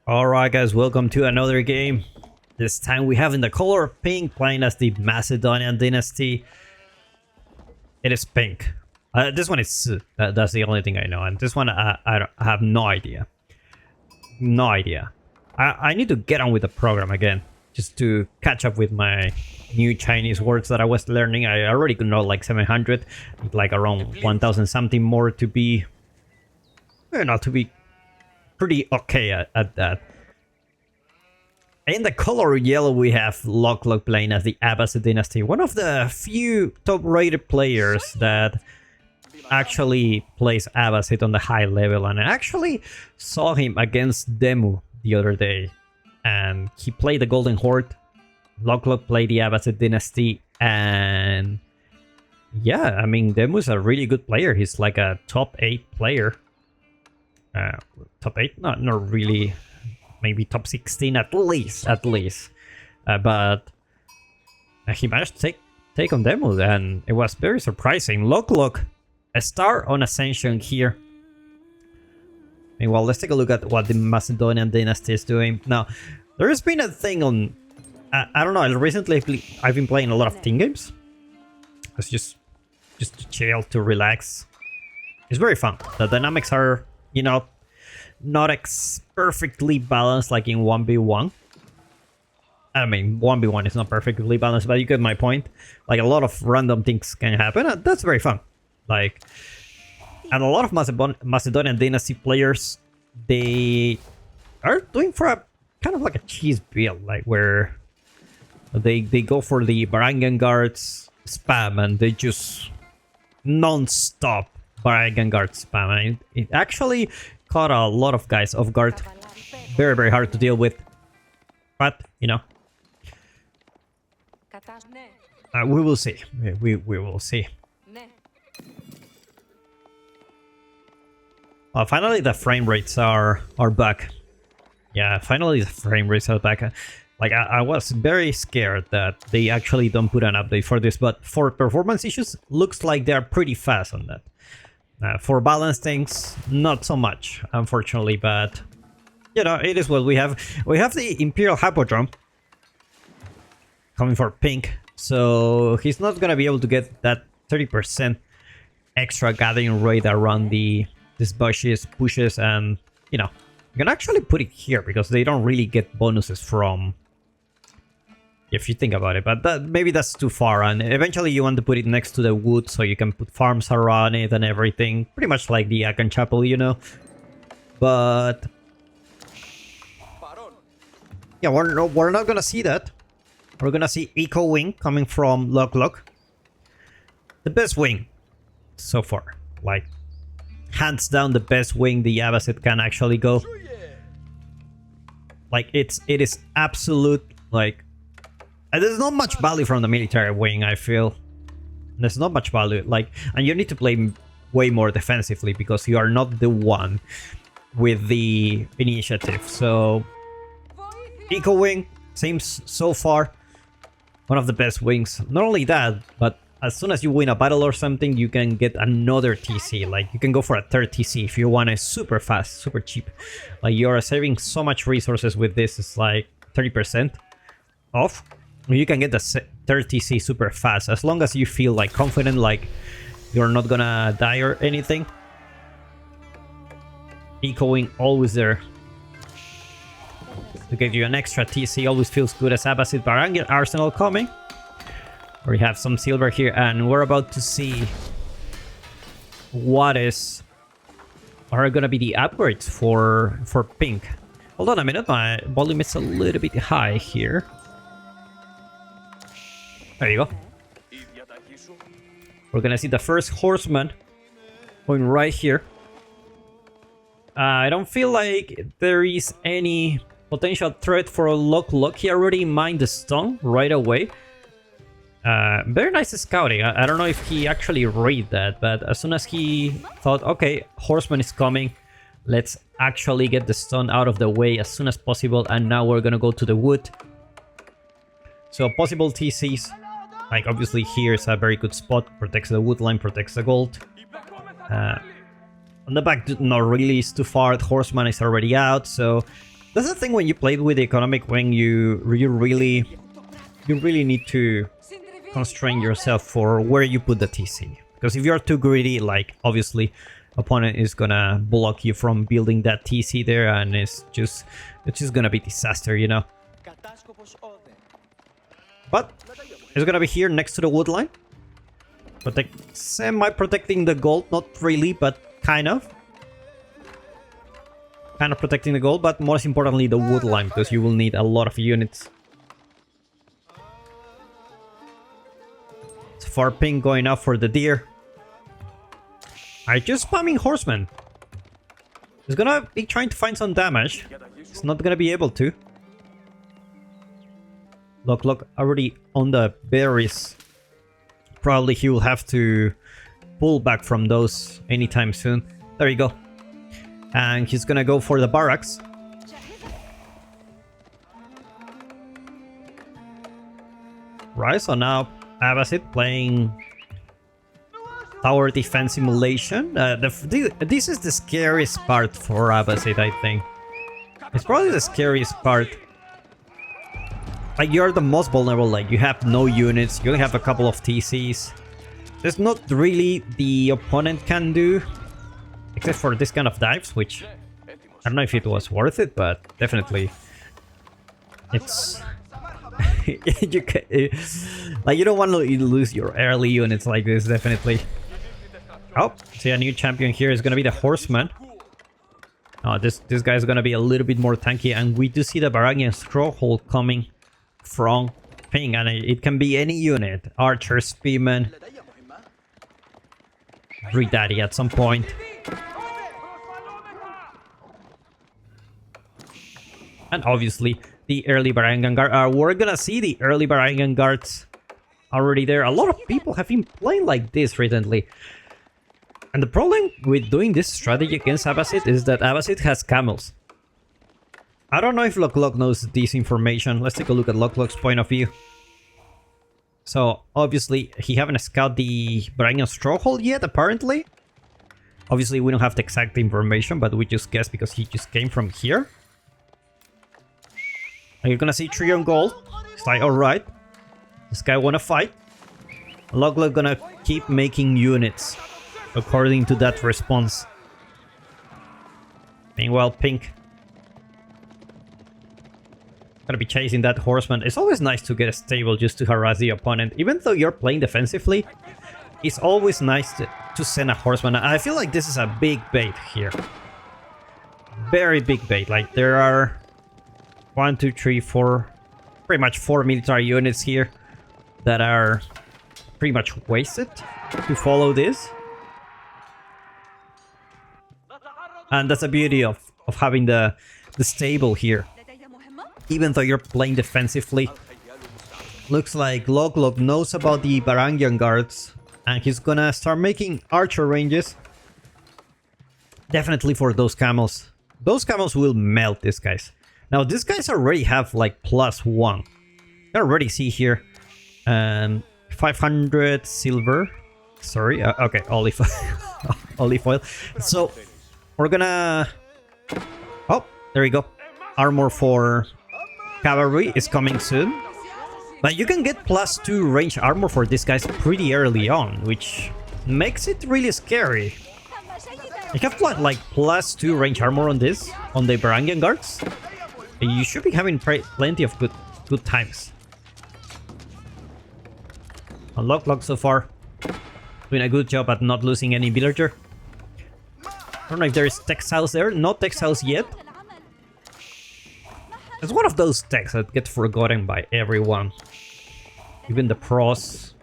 Alright guys, welcome to another game. This time we have in the color of pink, playing as the Macedonian Dynasty. It is pink. This one is that's the only thing I know, and this one I have no idea. No idea. I need to get on with the program again, just to catch up with my new Chinese words that I was learning. I already could know like 700, like around 1000 something more to be, to be pretty okay at that. In the color yellow, we have Lock playing as the Abbasid Dynasty, one of the few top-rated players that actually plays Abbasid on the high level, and I actually saw him against Demu the other day, and he played the Golden Horde. Lock played the Abbasid Dynasty, and yeah, I mean, Demu's a really good player. He's like a top 8 player. Top 8? Not really. Maybe top 16 at least. But he managed to take on Demu, and it was very surprising. Lock, a star on Ascension here. Meanwhile, let's take a look at what the Macedonian Dynasty is doing. Now, there has been a thing on... I don't know, recently I've been playing a lot of team games. It's just to chill, to relax. It's very fun. The dynamics are, you know, not perfectly balanced like in 1v1. I mean, 1v1 is not perfectly balanced, but you get my point. Like, a lot of random things can happen, and that's very fun. Like, and a lot of Macedonian Dynasty players, they are doing for a kind of like a cheese build, like where they go for the Varangian guards spam, and they just non-stop Varangian guard spam. And it actually caught a lot of guys off guard. Very, very hard to deal with. But, you know, we will see. We will see. Finally, the frame rates are back. Yeah, finally the frame rates are back. Like, I was very scared that they actually don't put an update for this, but for performance issues, looks like they're pretty fast on that. For balance things, not so much, unfortunately, but you know, it is what we have. We have the Imperial Hippodrome coming for pink, so he's not gonna be able to get that 30% extra gathering rate around these bushes, and you know, you can actually put it here because they don't really get bonuses from, if you think about it, but maybe that's too far, and eventually you want to put it next to the wood so you can put farms around it and everything, pretty much like the Akan Chapel, you know. But yeah, we're not gonna see that. We're gonna see Eco Wing coming from Lock, the best wing so far, like hands down the best wing the Abbasid can actually go. Like, it is absolute, like, there's not much value from the military wing, I feel. There's not much value, like, and you need to play way more defensively because you are not the one with the initiative. So, Eco Wing seems so far one of the best wings. Not only that, but as soon as you win a battle or something, you can get another TC. Like, you can go for a third TC if you want it super fast, super cheap. Like, you're saving so much resources with this. It's like 30% off. You can get the third TC super fast as long as you feel like confident, like you're not gonna die or anything. Echoing always there to give you an extra TC. Always feels good as Abbasid. Varangian Arsenal coming. We have some silver here, and we're about to see what are gonna be the upgrades for pink. Hold on a minute, my volume is a little bit high here. There you go. We're gonna see the first horseman going right here. I don't feel like there is any potential threat for Lock. He already mined the stone right away. Very nice scouting. I don't know if he actually read that, but as soon as he thought, okay, horseman is coming, let's actually get the stone out of the way as soon as possible, and now we're gonna go to the wood. So possible TCs. Like, obviously here is a very good spot, protects the wood line, protects the gold. On the back, not really, is too far, the horseman is already out, so That's the thing when you played with the economic wing, you really need to constrain yourself for where you put the TC. Because if you're too greedy, like obviously opponent is gonna block you from building that TC there, and it's just gonna be disaster, you know. But it's gonna be here next to the wood line. Semi-protecting the gold, not really, but kind of. Kind of protecting the gold, but most importantly the wood line, because you will need a lot of units. It's far ping going up for the deer. I just spamming horsemen. He's gonna be trying to find some damage. He's not gonna be able to. Look, already on the berries. Probably he will have to pull back from those anytime soon. There you go. And he's gonna go for the barracks. Right, so now Abbasid playing tower defense simulation. This is the scariest part for Abbasid, I think. It's probably the scariest part. Like, you're the most vulnerable, like, you have no units, you only have a couple of TCs. There's not really the opponent can do, except for this kind of dives, which I don't know if it was worth it, but definitely it's... you don't want to lose your early units like this, definitely. Oh, see, a new champion here is going to be the Horseman. Oh, this guy is going to be a little bit more tanky, and we do see the Varangian Stronghold coming from ping, and it can be any unit. Archer, Spearman, Daddy at some point. And obviously the early Varangian Guard. We're gonna see the early Varangian Guards already there. A lot of people have been playing like this recently. And the problem with doing this strategy against Abbasid is that Abbasid has camels. I don't know if Lock knows this information. Let's take a look at Lock's point of view. So, obviously, he haven't scouted the Varangian Stronghold yet, apparently. Obviously, we don't have the exact information, but we just guess because he just came from here. And you're gonna see 3 on gold. It's like, alright. This guy wanna fight. Lock gonna keep making units according to that response. Meanwhile, Pink gonna be chasing that horseman. It's always nice to get a stable just to harass the opponent. Even though you're playing defensively, it's always nice to send a horseman. I feel like this is a big bait here. Very big bait. Like, there are 1, 2, 3, 4, pretty much 4 military units here that are pretty much wasted to follow this. And that's the beauty of having the stable here. Even though you're playing defensively, looks like Lock knows about the Varangian Guards, and he's gonna start making archer ranges. Definitely for those camels. Those camels will melt these guys. Now, these guys already have like +1. You can already see here. 500 silver. Sorry, okay, olive olive oil. So, we're gonna... Oh, there we go. Armor for cavalry is coming soon. But you can get +2 range armor for these guys pretty early on, which makes it really scary. You have like +2 range armor on this, on the Varangian Guards. You should be having plenty of good times. And Lock so far doing a good job at not losing any villager. I don't know if there's textiles there. Not textiles yet. It's one of those techs that get forgotten by everyone. Even the pros,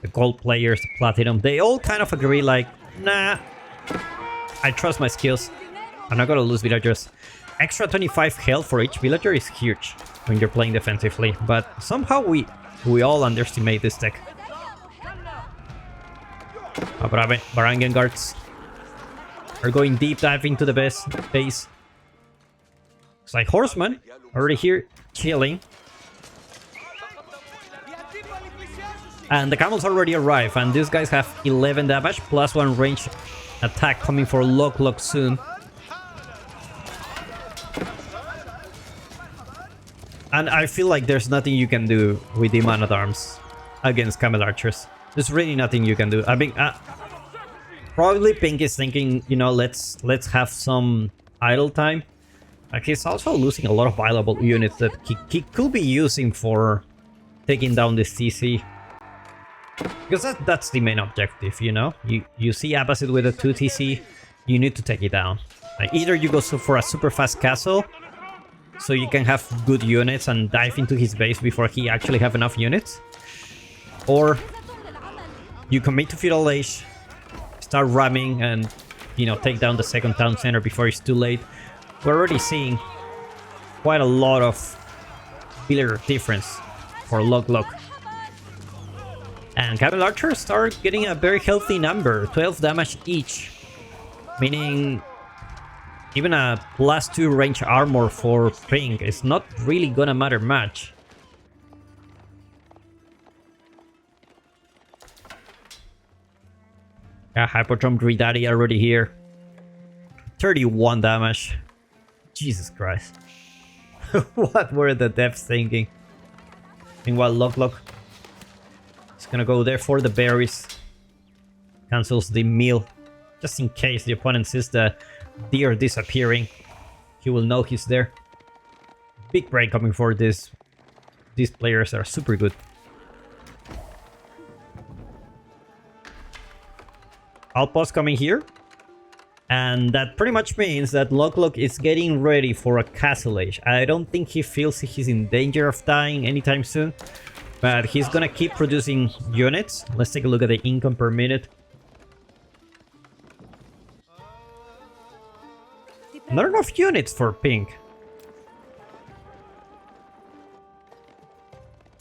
the gold players, the platinum, they all kind of agree like, nah, I trust my skills. I'm not gonna lose villagers. Extra 25 health for each villager is huge when you're playing defensively, but somehow we all underestimate this tech. Varangian Guards are going deep dive into the base. It's like horsemen already here chilling. And the camels already arrive, and these guys have 11 damage +1 range attack coming for Lock soon. And I feel like there's nothing you can do with the man at arms against camel archers. There's really nothing you can do. I mean, probably Pink is thinking, you know, let's have some idle time. Like, he's also losing a lot of valuable units that he could be using for taking down this TC. Because that's the main objective, you know? You see Abbasid with a 2 TC, you need to take it down. Like, either you go for a super fast castle, so you can have good units and dive into his base before he actually have enough units. Or you commit to Feudal Age, start ramming and, you know, take down the second town center before it's too late. We're already seeing quite a lot of villager difference for Lok. And Camel Archers start getting a very healthy number, 12 damage each. Meaning even a +2 range armor for Pink is not really gonna matter much. Hyperdrum Gridari already here. 31 damage. Jesus Christ. What were the devs thinking? Meanwhile, Lok is gonna go there for the berries. Cancels the meal. Just in case the opponent sees the deer disappearing, he will know he's there. Big break coming for this. These players are super good. Outpost coming here. And that pretty much means that Lok is getting ready for a castle age. I don't think he feels he's in danger of dying anytime soon. But he's gonna keep producing units. Let's take a look at the income per minute. Not enough units for Pink.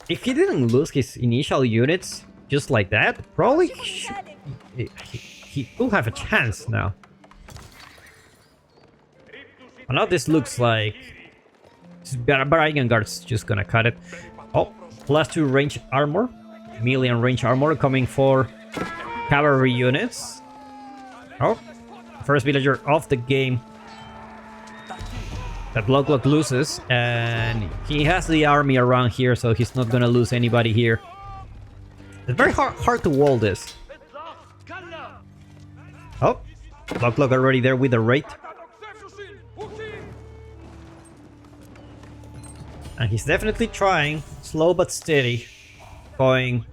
If he didn't lose his initial units just like that, probably he will have a chance now. But now this looks like Varangian guards just gonna cut it. Oh, +2 range armor, million range armor coming for cavalry units. Oh, first villager of the game that Lok loses, and he has the army around here, so he's not gonna lose anybody here. It's very hard to wall this. Oh, Lok already there with the raid. And he's definitely trying, slow but steady, going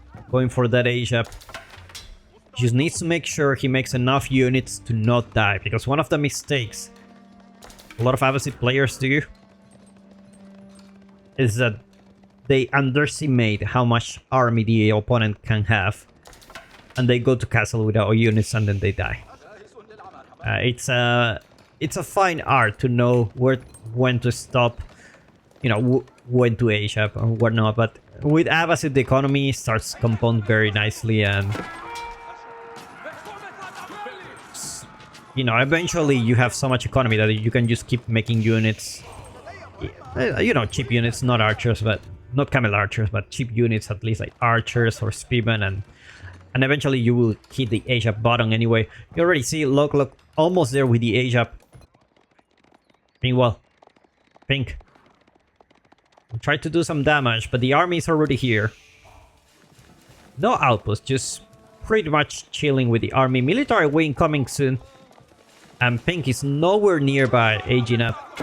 for that age up. Just needs to make sure he makes enough units to not die, because one of the mistakes a lot of Abbasid players do is that they underestimate how much army the opponent can have, and they go to castle without units and then they die. It's a fine art to know when to stop, you know, when to age up or whatnot. But with Abbasid, the economy starts to compound very nicely, and you know, eventually you have so much economy that you can just keep making units. You know, cheap units, not archers, but not camel archers, but cheap units, at least like archers or spearmen, and eventually you will hit the age up button anyway. You already see Lok almost there with the age up. Meanwhile, Pink will try to do some damage, but the army is already here. No outpost, just pretty much chilling with the army. Military wing coming soon. And Pink is nowhere nearby aging up.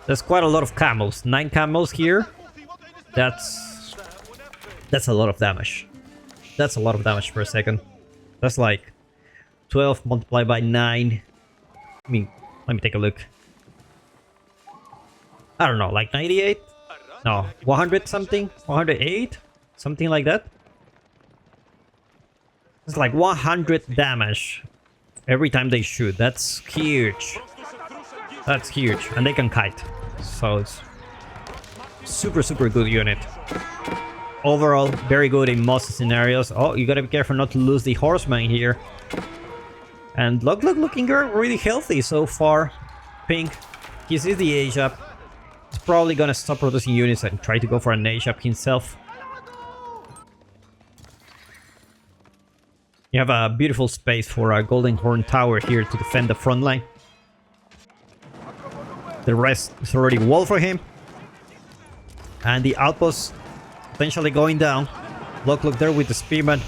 There's quite a lot of camels. 9 camels here. That's a lot of damage. That's a lot of damage per second. That's like 12 multiplied by 9. I mean, let me take a look. I don't know, like 98? No, 100 something? 108? Something like that? It's like 100 damage every time they shoot. That's huge. That's huge. And they can kite. So it's super good unit. Overall, very good in most scenarios. Oh, you gotta be careful not to lose the horseman here. And Lok looking really healthy so far. Pink, he sees the age up. He's probably gonna stop producing units and try to go for an age up himself. You have a beautiful space for a Golden Horn Tower here to defend the front line. The rest is already wall for him. And the outpost potentially going down. Look there with the spearman.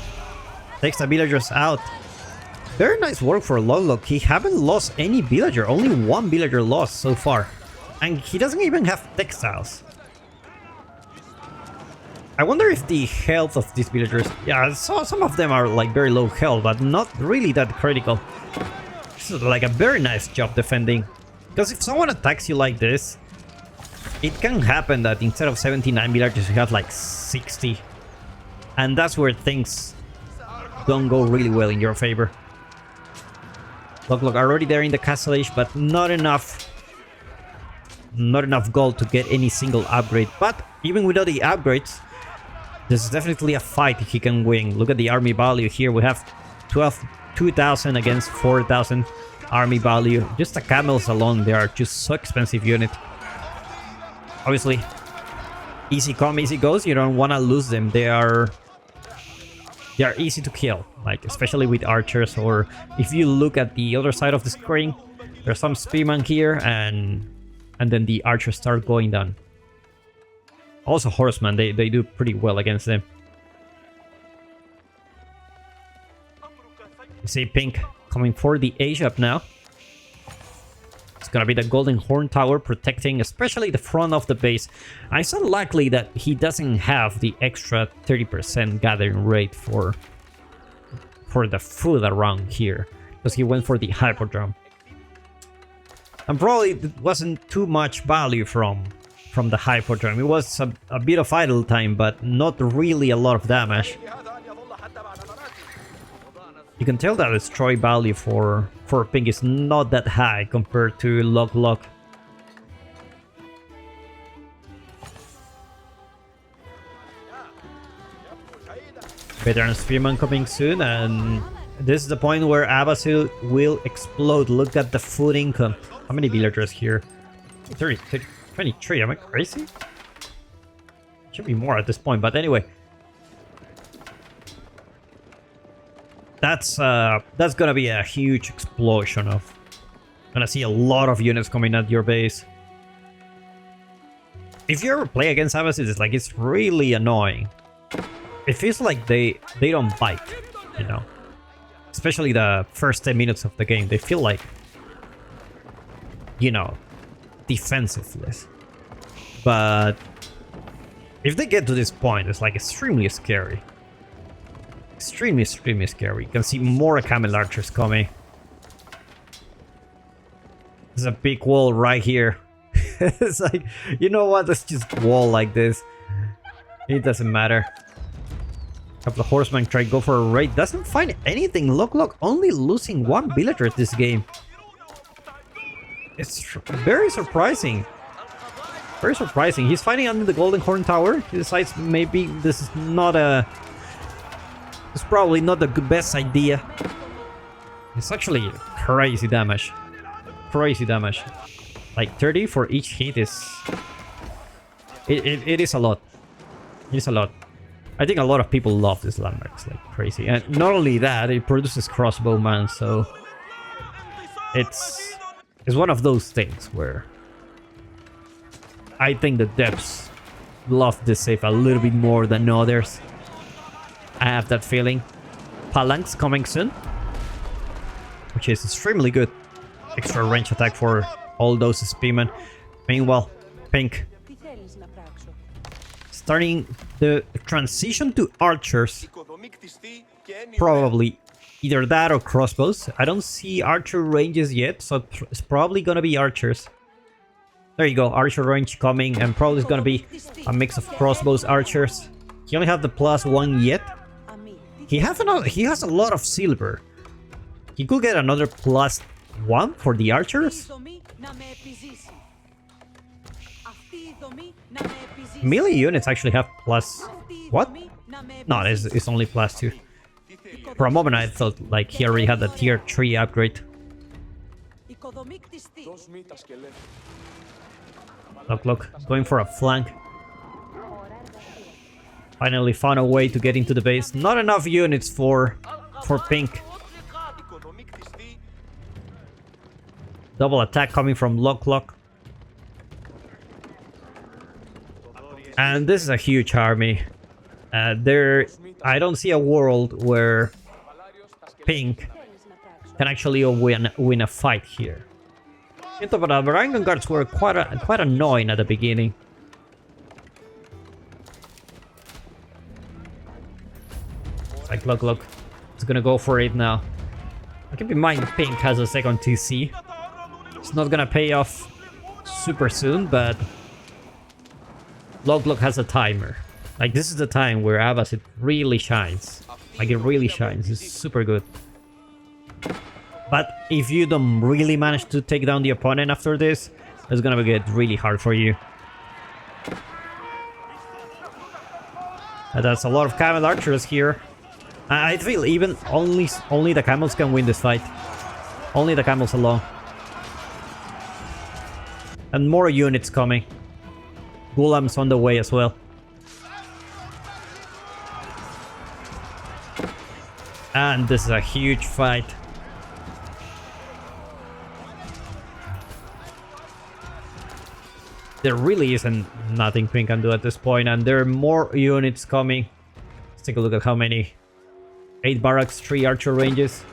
Takes the villagers out. Very nice work for Lock. He haven't lost any villager. Only one villager lost so far. And he doesn't even have textiles. I wonder if the health of these villagers... Yeah, so some of them are like very low health, but not really that critical. This is like a very nice job defending. Because if someone attacks you like this, it can happen that instead of 79 villagers, you have like 60. And that's where things don't go really well in your favor. Look, already there in the castle age, but not enough. Not enough gold to get any single upgrade. But even without the upgrades, this is definitely a fight he can win. Look at the army value here. We have 2,000 against 4,000 army value. Just the camels alone, they are just so expensive unit. Obviously, easy come, easy goes. You don't want to lose them. They are easy to kill, like especially with archers. Or if you look at the other side of the screen, there's some spearmen here, and then the archers start going down. Also horsemen, they do pretty well against them. You see Pink coming for the age up now. It's gonna be the Golden Horn Tower protecting especially the front of the base. It's unlikely that he doesn't have the extra 30% gathering rate for the food around here, because he went for the Hyperdrum. And probably it wasn't too much value from the Hyperdrum. It was a bit of idle time, but not really a lot of damage. You can tell that destroy value for Pink is not that high compared to Lock. Veteran Spearman coming soon, and this is the point where Abbasid will explode. Look at the food income. How many villagers here? 30, 23, am I crazy? Should be more at this point, but anyway. That's gonna be a huge explosion of... Gonna see a lot of units coming at your base. If you ever play against Abbasid, it's really annoying. It feels like they don't bite, you know? Especially the first 10 minutes of the game. They feel like, you know, defensiveless. But if they get to this point, it's like extremely scary. Extremely scary. You can see more camel archers coming. There's a big wall right here. It's like, you know what? Let's just wall like this. It doesn't matter. A couple of horsemen try to go for a raid. Doesn't find anything. Look, only losing one villager this game. It's very surprising. Very surprising. He's fighting under the Golden Horn Tower. He decides maybe this is not a... It's probably not the best idea. It's actually crazy damage. Crazy damage. Like 30 for each hit is... It is a lot. It is a lot. I think a lot of people love this landmarks like crazy. And not only that, it produces crossbowman, so... It's one of those things where... I think the devs love this save a little bit more than others. I have that feeling. Phalanx coming soon, which is extremely good. Extra range attack for all those spearmen. Meanwhile, Pink starting the transition to archers. Probably either that or crossbows. I don't see archer ranges yet, so it's probably gonna be archers. There you go, archer range coming, and probably it's gonna be a mix of crossbows, archers. He only have the +1 yet. He has a lot of silver. He could get another +1 for the archers. Melee units actually have plus... What? No, it's only +2. For a moment I thought like he already had the tier 3 upgrade. Look, going for a flank. Finally found a way to get into the base. Not enough units for Pink. Double attack coming from Lock. And this is a huge army. I don't see a world where pink can actually win a fight here. But the Varangian guards were quite annoying at the beginning. It's like, look, it's gonna go for it now. Keep in mind, pink has a second TC. It's not gonna pay off super soon, but look has a timer. Like, this is the time where Abbasid really shines. Like, it really shines. It's super good. But if you don't really manage to take down the opponent after this, it's gonna get really hard for you. And that's a lot of camel archers here. I feel even only the camels can win this fight. Only the camels alone. And more units coming. Gulam's on the way as well. And this is a huge fight. There really isn't nothing pink can do at this point, and there are more units coming. Let's take a look at how many. 8 barracks, 3 archer ranges.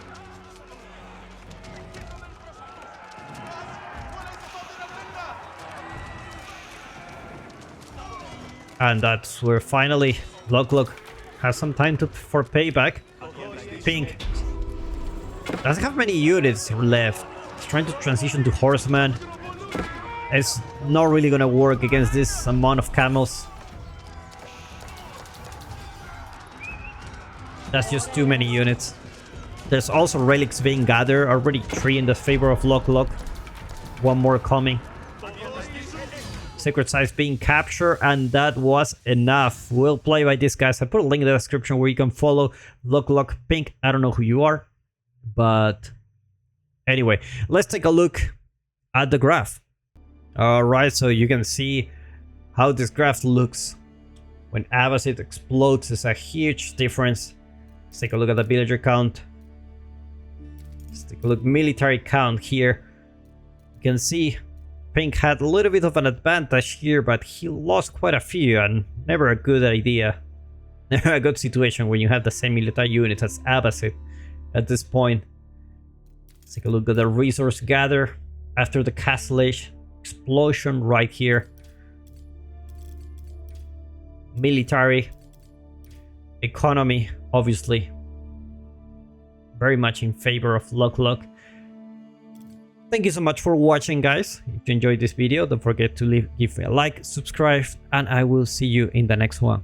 And that's where finally look has some time for payback. Pink doesn't have many units left. It's trying to transition to horseman. It's not really gonna work against this amount of camels. That's just too many units. There's also relics being gathered. Already 3 in the favor of Lock. 1 more coming. Sacred sites being captured, and that was enough. We'll play by these guys. I put a link in the description where you can follow Lock Pink. I don't know who you are, but anyway, let's take a look at the graph. Alright, so you can see how this graph looks when Abbasid explodes. It's a huge difference. Let's take a look at the villager count. Let's take a look military count here. You can see Pink had a little bit of an advantage here, but he lost quite a few, and never a good idea. Never a good situation when you have the same military units as Abbasid at this point. Let's take a look at the resource gather after the castle age explosion right here. Military, economy, obviously very much in favor of Lock. Thank you so much for watching, guys. If you enjoyed this video, don't forget to give me a like, subscribe, and I will see you in the next one.